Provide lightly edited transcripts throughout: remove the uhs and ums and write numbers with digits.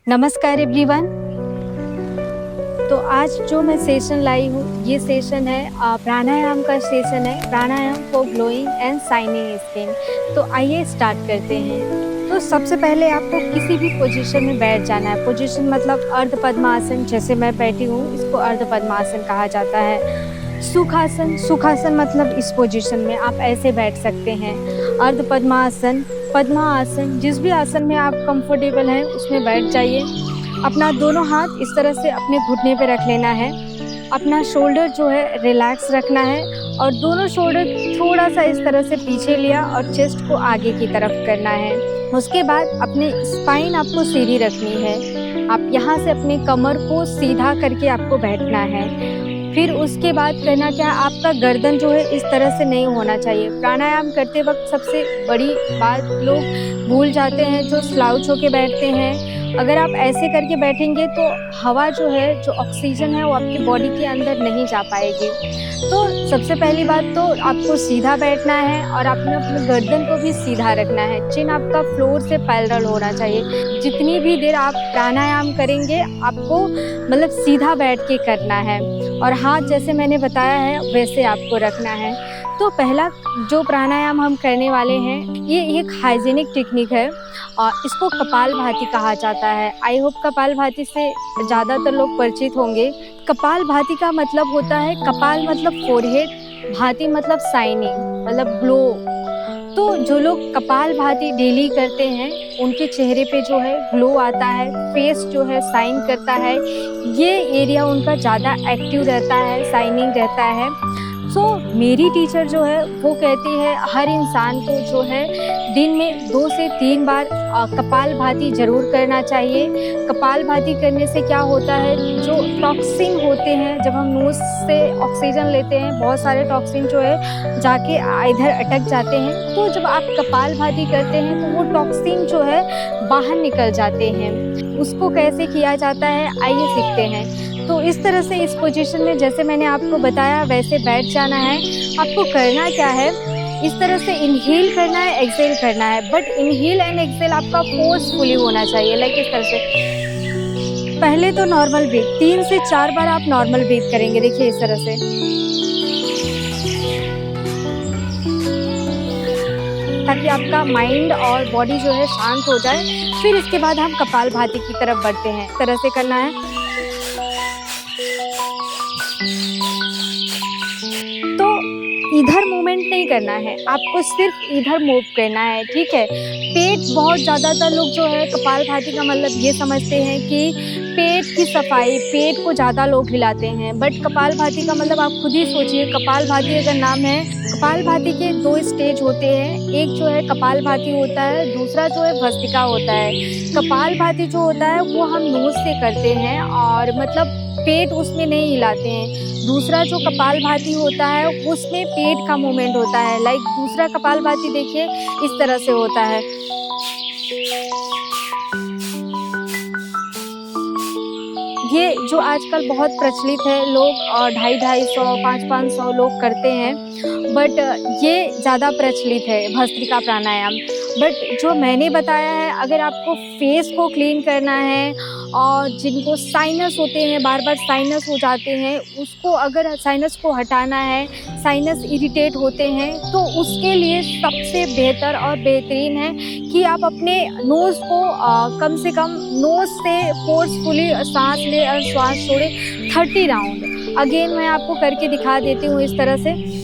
नमस्कार एवरीवन। तो आज जो मैं सेशन लाई हूँ, ये सेशन है प्राणायाम का सेशन है, pranayama for glowing and shining skin. तो आइए स्टार्ट करते हैं। तो सबसे पहले आपको किसी भी पोजीशन में बैठ जाना है। पोजीशन मतलब अर्ध पद्मासन, जैसे मैं बैठी हूँ इसको अर्ध पद्मासन कहा जाता है। सुखासन, सुखासन मतलब इस पोजीशन में आप ऐसे बैठ सकते हैं। अर्ध पद्मासन, पद्मासन, जिस भी आसन में आप कंफर्टेबल हैं उसमें बैठ जाइए। अपना दोनों हाथ इस तरह से अपने घुटने पे रख लेना है। अपना शोल्डर जो है रिलैक्स रखना है और दोनों शोल्डर थोड़ा सा इस तरह से पीछे लिया और चेस्ट को आगे की तरफ करना है। उसके बाद अपने स्पाइन आपको सीधी रखनी है। आप यहाँ से अपने कमर को सीधा करके आपको बैठना है। फिर उसके बाद करना क्या, आपका गर्दन जो है इस तरह से नहीं होना चाहिए। प्राणायाम करते वक्त सबसे बड़ी बात लोग भूल जाते हैं, जो स्लाउच होके बैठते हैं। अगर आप ऐसे करके बैठेंगे तो हवा जो है, जो ऑक्सीजन है वो आपकी बॉडी के अंदर नहीं जा पाएगी। तो सबसे पहली बात तो आपको सीधा बैठना है और आपने अपने गर्दन को भी सीधा रखना है। चिन आपका फ्लोर से पैरेलल होना चाहिए। जितनी भी देर आप प्राणायाम करेंगे आपको मतलब सीधा बैठ के करना है और हाथ जैसे मैंने बताया है वैसे आपको रखना है। तो पहला जो प्राणायाम हम करने वाले हैं ये एक हाइजीनिक टेक्निक है और इसको कपालभाति कहा जाता है। आई होप कपालभाति से ज़्यादातर लोग परिचित होंगे। कपालभाति का मतलब होता है, कपाल मतलब फोरहेड, भाति मतलब शाइनिंग मतलब ग्लो। तो जो लोग कपालभाति डेली करते हैं उनके चेहरे पे जो है ग्लो आता है, फेस जो है शाइन करता है, ये एरिया उनका ज़्यादा एक्टिव रहता है, शाइनिंग रहता है। सो मेरी टीचर जो है वो कहती है हर इंसान को जो है दिन में 2 से 3 बार कपालभाति ज़रूर करना चाहिए। कपालभाति करने से क्या होता है, जो टॉक्सिन होते हैं, जब हम नोज़ से ऑक्सीजन लेते हैं बहुत सारे टॉक्सिन जो है जाके इधर अटक जाते हैं। तो जब आप कपालभाति करते हैं तो वो टॉक्सिन जो है बाहर निकल जाते हैं। उसको कैसे किया जाता है आइए सीखते हैं। तो इस तरह से इस पोजीशन में जैसे मैंने आपको बताया वैसे बैठ जाना है। आपको करना क्या है, इस तरह से इनहेल करना है, एक्सहेल करना है, बट इनहेल एंड एक्सहेल आपका फोर्सफुली होना चाहिए। लाइक इस तरह से पहले तो नॉर्मल ब्रीथ 3 से 4 बार आप नॉर्मल ब्रीथ करेंगे। देखिए इस तरह से, ताकि आपका माइंड और बॉडी जो है शांत हो जाए। फिर इसके बाद हम कपालभाति की तरफ बढ़ते हैं। इस तरह से करना है। तो इधर मूवमेंट नहीं करना है, आपको सिर्फ इधर मूव करना है, ठीक है। पेट, बहुत ज़्यादातर लोग जो है कपालभाति का मतलब ये समझते हैं कि पेट की सफाई, पेट को ज़्यादा लोग हिलाते हैं, बट कपालभाति का मतलब आप खुद ही सोचिए। कपालभाति अगर नाम है, कपालभाति के 2 स्टेज होते हैं। एक जो है कपालभाति होता है, दूसरा जो है भस्त्रिका होता है। कपालभाति जो होता है वो हम नोज़ से करते हैं और मतलब पेट उसमें नहीं हिलाते हैं। दूसरा जो कपालभाति होता है उसमें पेट का मूवमेंट होता है। लाइक दूसरा कपालभाति देखिए इस तरह से होता है। ये जो आजकल बहुत प्रचलित है, लोग 250-250, 500-500 लोग करते हैं, बट ये ज़्यादा प्रचलित है भस्त्रिका प्राणायाम। बट जो मैंने बताया है, अगर आपको फेस को क्लीन करना है और जिनको साइनस होते हैं, बार बार साइनस हो जाते हैं, उसको अगर साइनस को हटाना है, साइनस इरिटेट होते हैं, तो उसके लिए सबसे बेहतर और बेहतरीन है कि आप अपने नोज़ को कम से कम नोज़ से फोर्सफुली सांस ले और श्वास छोड़े 30 राउंड। अगेन मैं आपको करके दिखा देती हूँ इस तरह से।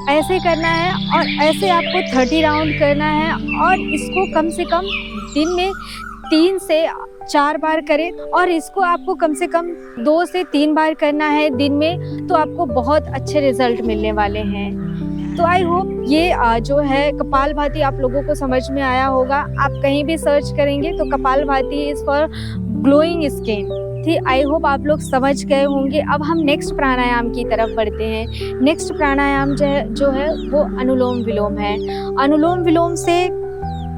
ऐसे करना है और ऐसे आपको 30 राउंड करना है और इसको कम से कम दिन में 3 से 4 बार करें और इसको आपको कम से कम 2 से 3 बार करना है दिन में, तो आपको बहुत अच्छे रिजल्ट मिलने वाले हैं। तो आई होप ये जो है कपालभाति आप लोगों को समझ में आया होगा। आप कहीं भी सर्च करेंगे तो kapalbhati is for glowing skin थी। आई होप आप लोग समझ गए होंगे। अब हम नेक्स्ट प्राणायाम की तरफ बढ़ते हैं। नेक्स्ट प्राणायाम जो है वो अनुलोम विलोम है। अनुलोम विलोम से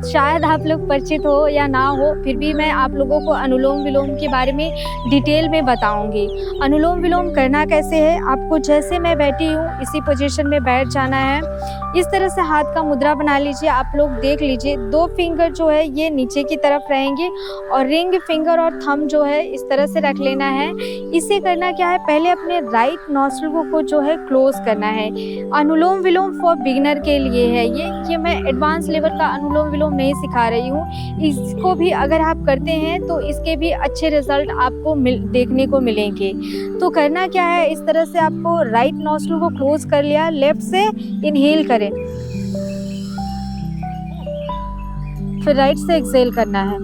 शायद आप लोग परिचित हो या ना हो, फिर भी मैं आप लोगों को अनुलोम-विलोम के बारे में डिटेल में बताऊँगी। अनुलोम-विलोम करना कैसे है, आपको जैसे मैं बैठी हूँ इसी पोजीशन में बैठ जाना है। इस तरह से हाथ का मुद्रा बना लीजिए, आप लोग देख लीजिए 2 फिंगर जो है ये नीचे की तरफ रहेंगे और रिंग फिंगर और थंब जो है इस तरह से रख लेना है। इसे करना क्या है, पहले अपने राइट नॉस्ट्रिल को जो है क्लोज़ करना है। अनुलोम-विलोम फॉर बिगिनर के लिए है ये मैं एडवांस लेवल का अनुलोम-विलोम नहीं सिखा रही हूँ। इसको भी अगर आप करते हैं तो इसके भी अच्छे रिज़ल्ट आपको देखने को मिलेंगे। तो करना क्या है, इस तरह से आपको राइट नॉस्ट्रिल को क्लोज़ कर लिया, लेफ्ट से इनहेल करें। फिर राइट से एक्सहेल करना है।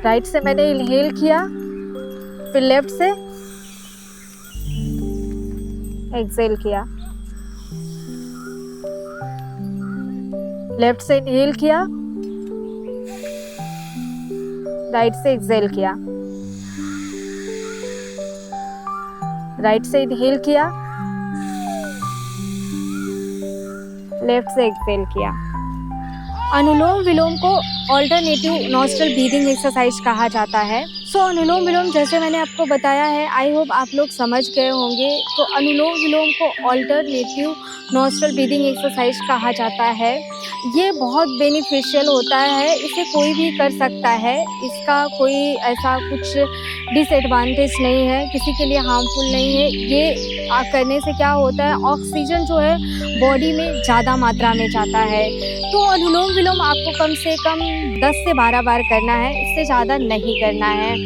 राइट से मैंने इनहेल किया, फिर लेफ्ट से एक्सहेल किया। लेफ्ट से इनहेल किया, राइट से एक्सहेल किया। राइट से इनहेल किया, लेफ्ट से एक्सहेल किया। अनुलोम विलोम को ऑल्टरनेटिव नॉस्ट्रल ब्रीदिंग एक्सरसाइज कहा जाता है। अनुलोम विलोम जैसे मैंने आपको बताया है, आई होप आप लोग समझ गए होंगे। तो अनुलोम विलोम को ऑल्टरनेटिव नॉस्ट्रल ब्रीदिंग एक्सरसाइज कहा जाता है। ये बहुत बेनिफिशियल होता है, इसे कोई भी कर सकता है, इसका कोई ऐसा कुछ डिसएडवांटेज नहीं है, किसी के लिए हार्मफुल नहीं है। ये करने से क्या होता है, ऑक्सीजन जो है बॉडी में ज़्यादा मात्रा में जाता है। तो अनुलोम विलोम आपको कम से कम 10 से 12 बार करना है, इससे ज़्यादा नहीं करना है।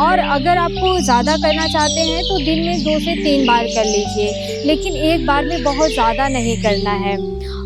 और अगर आपको ज़्यादा करना चाहते हैं तो दिन में 2 से 3 बार कर लीजिए, लेकिन एक बार में बहुत ज़्यादा नहीं करना है।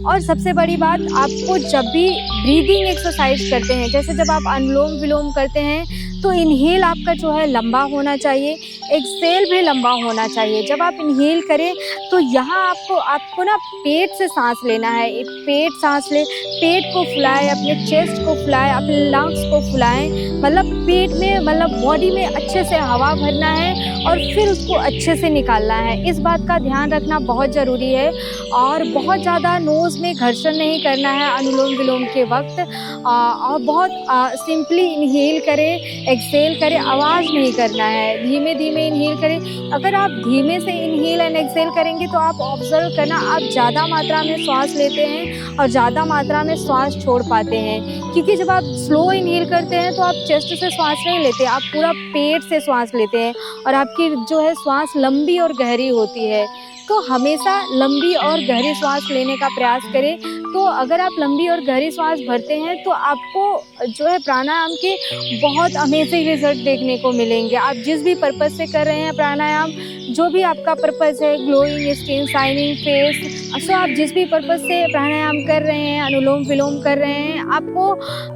और सबसे बड़ी बात, आपको जब भी ब्रीदिंग एक्सरसाइज करते हैं, जैसे जब आप अनुलोम विलोम करते हैं तो इनहेल आपका जो है लंबा होना चाहिए, एक्सहेल भी लंबा होना चाहिए। जब आप इनहेल करें तो यहाँ आपको ना पेट से सांस लेना है। एक पेट सांस ले, पेट को फुलाएं, अपने चेस्ट को फुलाएं, अपने लंग्स को फुलाएं, मतलब पेट में, मतलब बॉडी में अच्छे से हवा भरना है और फिर उसको अच्छे से निकालना है। इस बात का ध्यान रखना बहुत ज़रूरी है। और बहुत ज़्यादा नोज़ में घर्षण नहीं करना है अनुलोम विलोम के वक्त, और बहुत सिंपली इनहेल करें, एक्सहेल करें, आवाज़ नहीं करना है, धीमे धीमे इनहेल करें। अगर आप धीमे से इनहेल एंड एक्सहेल करेंगे तो आप ऑब्जर्व करना, आप ज़्यादा मात्रा में श्वास लेते हैं और ज़्यादा मात्रा में श्वास छोड़ पाते हैं। क्योंकि जब आप स्लो इनहेल करते हैं तो आप चेस्ट से श्वास नहीं लेते, आप पूरा पेट से श्वास लेते हैं और आपकी जो है श्वास लंबी और गहरी होती है। तो हमेशा लंबी और गहरी श्वास लेने का प्रयास करें। तो अगर आप लंबी और गहरी श्वास भरते हैं तो आपको जो है प्राणायाम के बहुत अमेजिंग रिजल्ट देखने को मिलेंगे। आप जिस भी पर्पज़ से कर रहे हैं प्राणायाम, जो भी आपका पर्पज़ है, ग्लोइंग स्किन, शाइनिंग फेस, आप जिस भी पर्पज़ से प्राणायाम कर रहे हैं, अनुलोम विलोम कर रहे हैं, आपको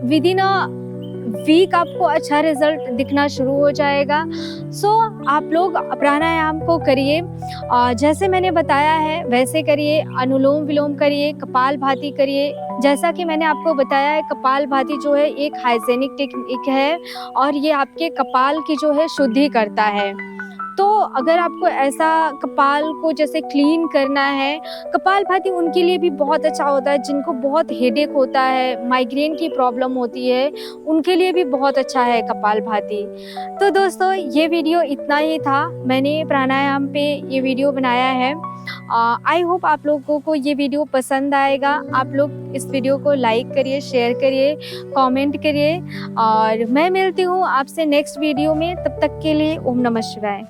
विदिन अ वीक आपको अच्छा रिजल्ट दिखना शुरू हो जाएगा। आप लोग प्राणायाम को करिए, जैसे मैंने बताया है वैसे करिए, अनुलोम विलोम करिए, कपालभाति करिए। जैसा कि मैंने आपको बताया है, कपालभाति जो है एक हाइजेनिक टेक्निक है और ये आपके कपाल की जो है शुद्धि करता है। तो अगर आपको ऐसा कपाल को जैसे क्लीन करना है, कपालभाति उनके लिए भी बहुत अच्छा होता है जिनको बहुत हेडेक होता है, माइग्रेन की प्रॉब्लम होती है, उनके लिए भी बहुत अच्छा है कपालभाति। तो दोस्तों, ये वीडियो इतना ही था, मैंने प्राणायाम पे ये वीडियो बनाया है। आई होप आप लोगों को ये वीडियो पसंद आएगा। आप लोग इस वीडियो को लाइक करिए, शेयर करिए, कमेंट करिए और मैं मिलती हूँ आपसे नेक्स्ट वीडियो में। तब तक के लिए ओम नमः शिवाय।